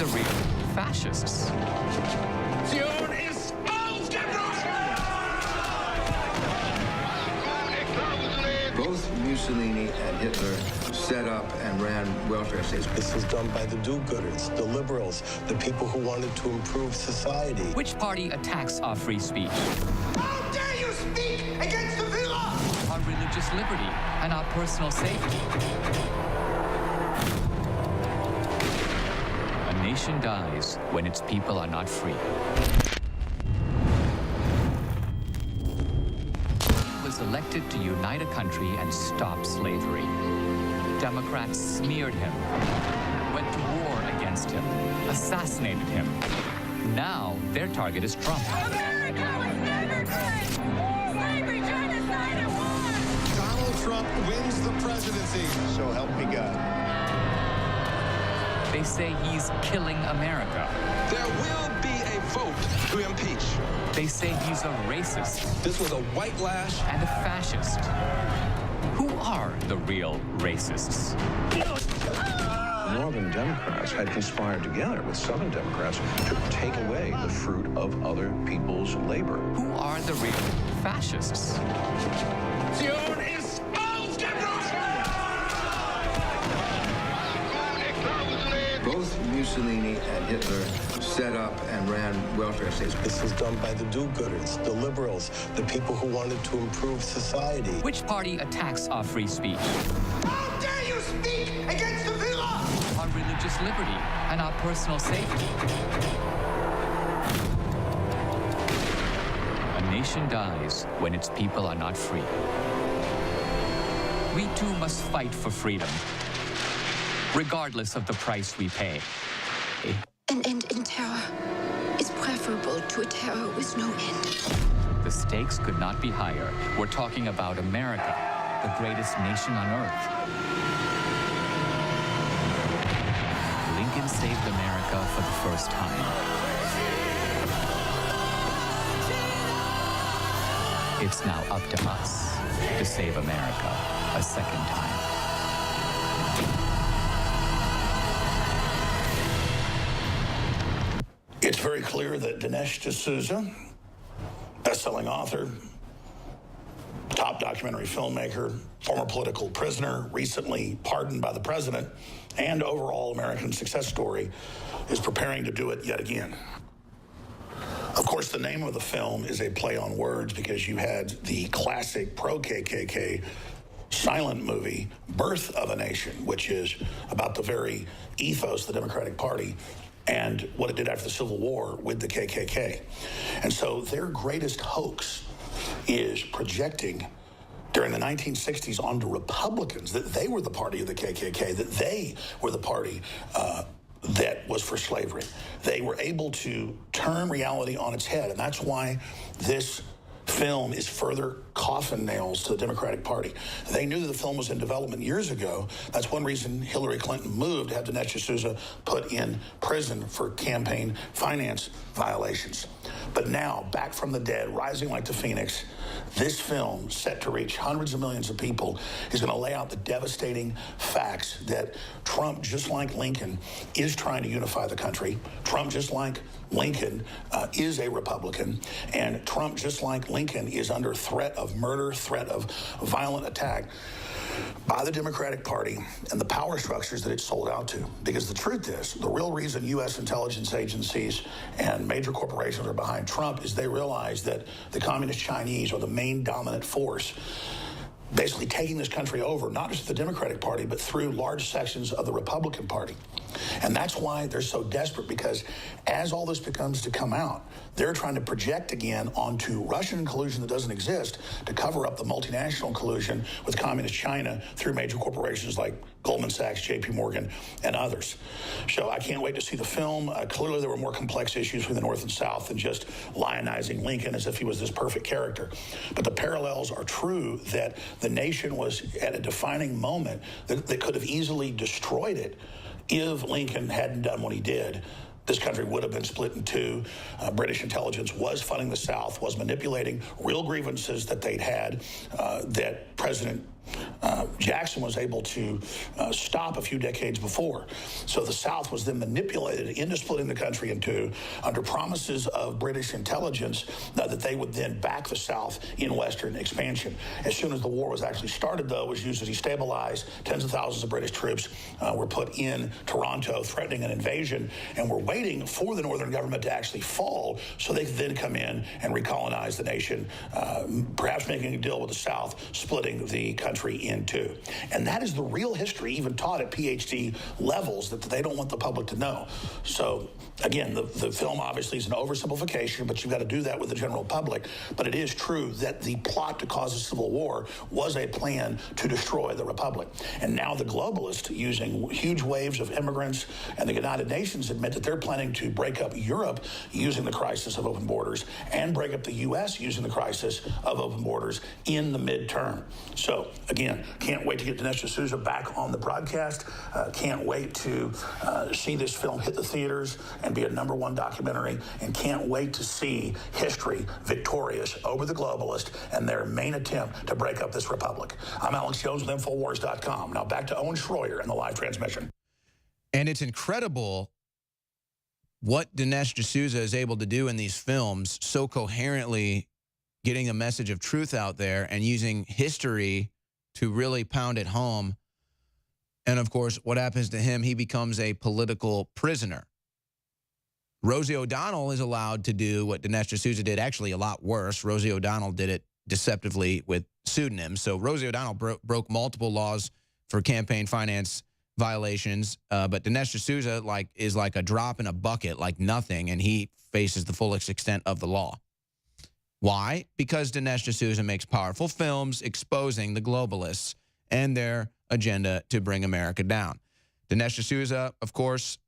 the real fascists? Zion ist ausgebrochen! Both Mussolini and Hitler set up and ran welfare states. This was done by the do-gooders, the liberals, the people who wanted to improve society. Which party attacks our free speech? How dare you speak against the Führer! Our religious liberty and our personal safety. A nation dies when its people are not free. He was elected to unite a country and stop slavery. Democrats smeared him, went to war against him, assassinated him. Now their target is Trump. America was never good. Slavery, genocide, and war. Donald Trump wins the presidency. So help me God. They say he's killing America. There will be a vote to impeach. They say he's a racist This was a white lash. and a fascist. Who are the real racists? Northern Democrats had conspired together with Southern Democrats to take away the fruit of other people's labor. Who are the real fascists? Zion ist ausgebrochen! Both Mussolini and Hitler set up and ran welfare states. This was done by the do-gooders, the liberals, the people who wanted to improve society. Which party attacks our free speech? How dare you speak against the Führer! Our religious liberty and our personal safety. A nation dies when its people are not free. We too must fight for freedom, regardless of the price we pay. An end in terror is preferable to a terror with no end. The stakes could not be higher. We're talking about America, the greatest nation on earth. Lincoln saved America for the first time. It's now up to us to save America a second time. It's very clear that Dinesh D'Souza, best-selling author, top documentary filmmaker, former political prisoner, recently pardoned by the president, and overall American success story, is preparing to do it yet again. Of course, the name of the film is a play on words because you had the classic pro-KKK silent movie, Birth of a Nation, which is about the very ethos of the Democratic Party and what it did after the Civil War with the KKK. And so their greatest hoax is projecting during the 1960s onto Republicans that they were the party of the KKK, that they were the party that was for slavery. They were able to turn reality on its head, and that's why this film is further coffin nails to the Democratic Party. They knew that the film was in development years ago. That's one reason Hillary Clinton moved to have Dinesh D'Souza put in prison for campaign finance violations. But now, back from the dead, rising like the phoenix, this film, set to reach hundreds of millions of people, is going to lay out the devastating facts that Trump, just like Lincoln, is trying to unify the country. Trump, just like Lincoln, is a Republican. And Trump, just like Lincoln, is under threat of murder, threat of violent attack by the Democratic Party and the power structures that it's sold out to. Because the truth is, the real reason U.S. intelligence agencies and major corporations are behind Trump is they realize that the communist Chinese are the main dominant force, basically taking this country over, not just the Democratic Party, but through large sections of the Republican Party. And that's why they're so desperate, because as all this becomes to come out, they're trying to project again onto Russian collusion that doesn't exist to cover up the multinational collusion with communist China through major corporations like Goldman Sachs, JP Morgan, and others. So I can't wait to see the film. Clearly there were more complex issues between the North and South than just lionizing Lincoln as if he was this perfect character. But the parallels are true, that the nation was at a defining moment that could have easily destroyed it if Lincoln hadn't done what he did. This country would have been split in two. British intelligence was funding the South, was manipulating real grievances that they'd had that President Jackson was able to stop a few decades before. So the South was then manipulated into splitting the country in two under promises of British intelligence that they would then back the South in Western expansion. As soon as the war was actually started, though, it was used to destabilize. Tens of thousands of British troops were put in Toronto, threatening an invasion, and were waiting for the Northern government to actually fall so they could then come in and recolonize the nation, perhaps making a deal with the South, splitting the country in two. And that is the real history, even taught at PhD levels, that they don't want the public to know. So, again, the film obviously is an oversimplification, but you've got to do that with the general public. But it is true that the plot to cause a civil war was a plan to destroy the Republic. And now the globalists, using huge waves of immigrants, and the United Nations admit that they're planning to break up Europe using the crisis of open borders and break up the U.S. using the crisis of open borders in the midterm. So, again, can't wait to get Dinesh D'Souza back on the broadcast. Can't wait to see this film hit the theaters and be a #1 documentary. And can't wait to see history victorious over the globalists and their main attempt to break up this republic. I'm Alex Jones with Infowars.com. Now back to Owen Schroyer and the live transmission. And it's incredible what Dinesh D'Souza is able to do in these films, so coherently getting a message of truth out there and using history to really pound it home. And, of course, what happens to him? He becomes a political prisoner. Rosie O'Donnell is allowed to do what Dinesh D'Souza did, actually a lot worse. Rosie O'Donnell did it deceptively with pseudonyms. So Rosie O'Donnell broke multiple laws for campaign finance violations, but Dinesh D'Souza is like a drop in a bucket, like nothing, and he faces the fullest extent of the law. Why? Because Dinesh D'Souza makes powerful films exposing the globalists and their agenda to bring America down. Dinesh D'Souza, of course,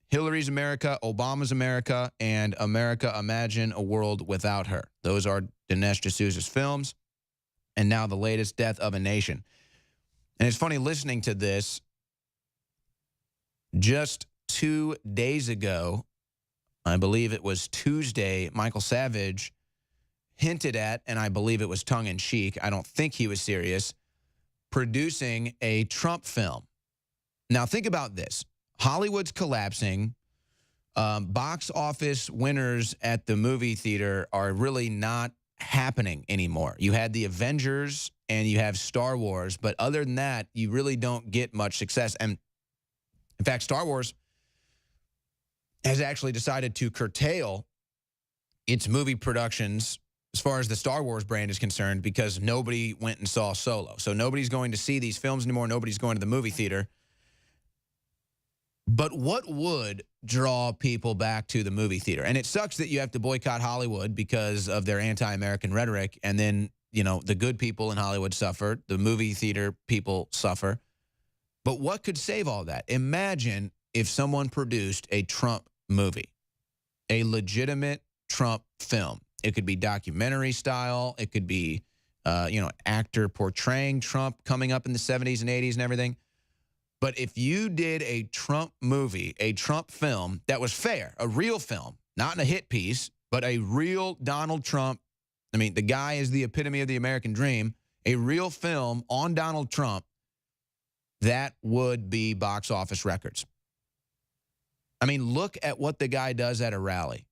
Hillary's America, Obama's America, and America Imagine a World Without Her. Those are Dinesh D'Souza's films. And now the latest, Death of a Nation. And it's funny listening to this. Just 2 days ago, I believe it was Tuesday, Michael Savage hinted at, and I believe it was tongue-in-cheek, I don't think he was serious, producing a Trump film. Now, think about this. Hollywood's collapsing. Box office winners at the movie theater are really not happening anymore. You had the Avengers and you have Star Wars, but other than that, you really don't get much success. And in fact, Star Wars has actually decided to curtail its movie productions as far as the Star Wars brand is concerned, because nobody went and saw Solo. So nobody's going to see these films anymore. Nobody's going to the movie theater. But what would draw people back to the movie theater? And it sucks that you have to boycott Hollywood because of their anti-American rhetoric. And then, you know, the good people in Hollywood suffer. The movie theater people suffer. But what could save all that? Imagine if someone produced a Trump movie, a legitimate Trump film. It could be documentary style. It could be, actor portraying Trump coming up in the 70s and 80s and everything. But if you did a Trump movie, a Trump film that was fair, a real film, not in a hit piece, but a real Donald Trump, I mean, the guy is the epitome of the American dream, a real film on Donald Trump, that would be box office records. I mean, look at what the guy does at a rally.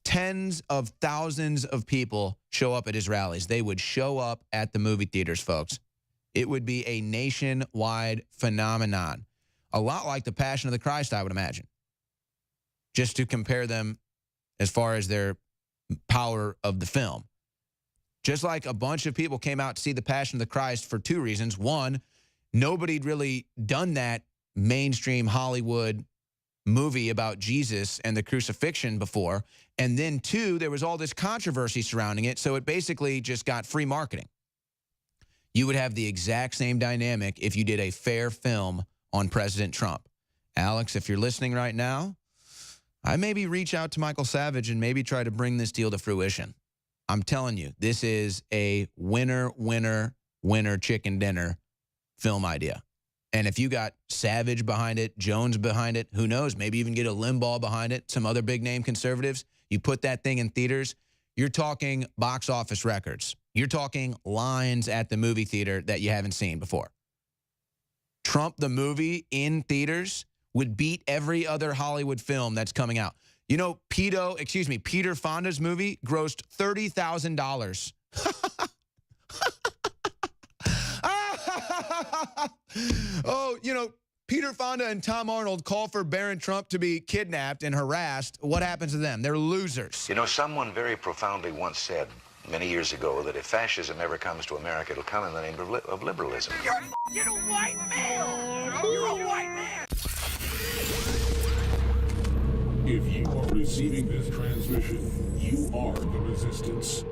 Tens of thousands of people show up at his rallies. They would show up at the movie theaters, folks. It would be a nationwide phenomenon. A lot like the Passion of the Christ, I would imagine. Just to compare them as far as their power of the film. Just like a bunch of people came out to see the Passion of the Christ for two reasons. One, nobody'd really done that mainstream Hollywood movie about Jesus and the crucifixion before. And then two, there was all this controversy surrounding it, so it basically just got free marketing. You would have the exact same dynamic if you did a fair film on President Trump. Alex, if you're listening right now, I maybe reach out to Michael Savage and maybe try to bring this deal to fruition. I'm telling you, this is a winner, winner, winner chicken dinner film idea. And if you got Savage behind it, Jones behind it, who knows, maybe even get a Limbaugh behind it, some other big name conservatives, you put that thing in theaters, you're talking box office records. You're talking lines at the movie theater that you haven't seen before. Trump the movie in theaters would beat every other Hollywood film that's coming out. You know, Peter Fonda's movie grossed $30,000. Oh, you know, Peter Fonda and Tom Arnold call for Barron Trump to be kidnapped and harassed. What happens to them? They're losers. You know, someone very profoundly once said many years ago that if fascism ever comes to America, it'll come in the name of liberalism. You're a white man! You're a white man! If you are receiving this transmission, you are the resistance.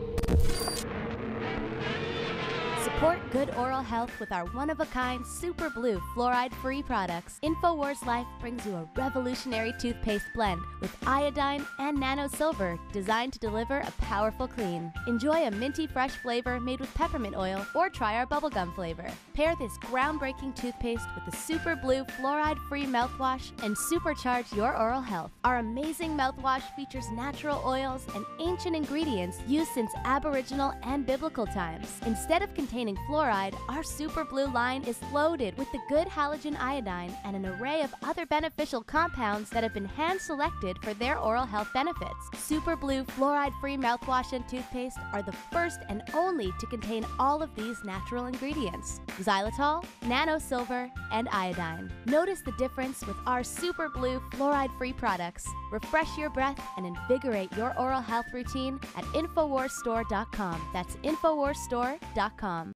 Support good oral health with our one-of-a-kind Super Blue fluoride-free products. InfoWars Life brings you a revolutionary toothpaste blend with iodine and nano silver designed to deliver a powerful clean. Enjoy a minty fresh flavor made with peppermint oil or try our bubblegum flavor. Pair this groundbreaking toothpaste with the Super Blue fluoride-free mouthwash and supercharge your oral health. Our amazing mouthwash features natural oils and ancient ingredients used since Aboriginal and biblical times. Instead of containing fluoride, our Super Blue line is loaded with the good halogen iodine and an array of other beneficial compounds that have been hand-selected for their oral health benefits. Super Blue fluoride-free mouthwash and toothpaste are the first and only to contain all of these natural ingredients: xylitol, nano silver, and iodine. Notice the difference with our Super Blue fluoride-free products. Refresh your breath and invigorate your oral health routine at InfoWarsStore.com. That's InfoWarsStore.com.